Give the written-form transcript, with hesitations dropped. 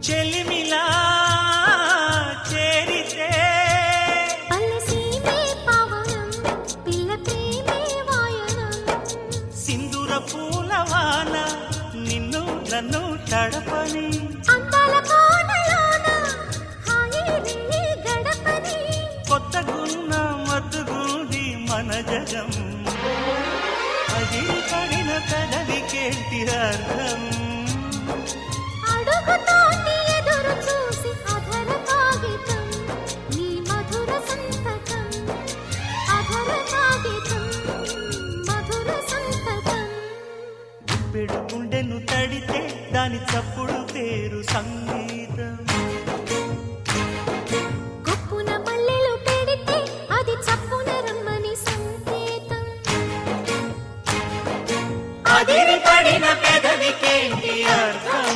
చెలిమిలా చేరితే అలసీమే పవనం పిల్ల ప్రేమే వాయనం సింధూర పూలవాన నిన్ను నన్ను తడపని అందాల కోనలోన హాయిని గడపని కొత్తగున్న మత్తుగుంది మన జగం అది పడిన పెదవికేంటి అర్థం అడుగుతోటి ఎదురు చూసి అధర కాగితం నీ మధుర సంతకం అధర కాగితం మధుర సంతకం పెడు గుండెను తడితే దాని చప్పుడు పేరు సంగీతం కొప్పున మల్లెలు పెడితే అది చప్పున రమ్మని సంకేతం అదిరి పడిన పెదవికేంటి అర్థం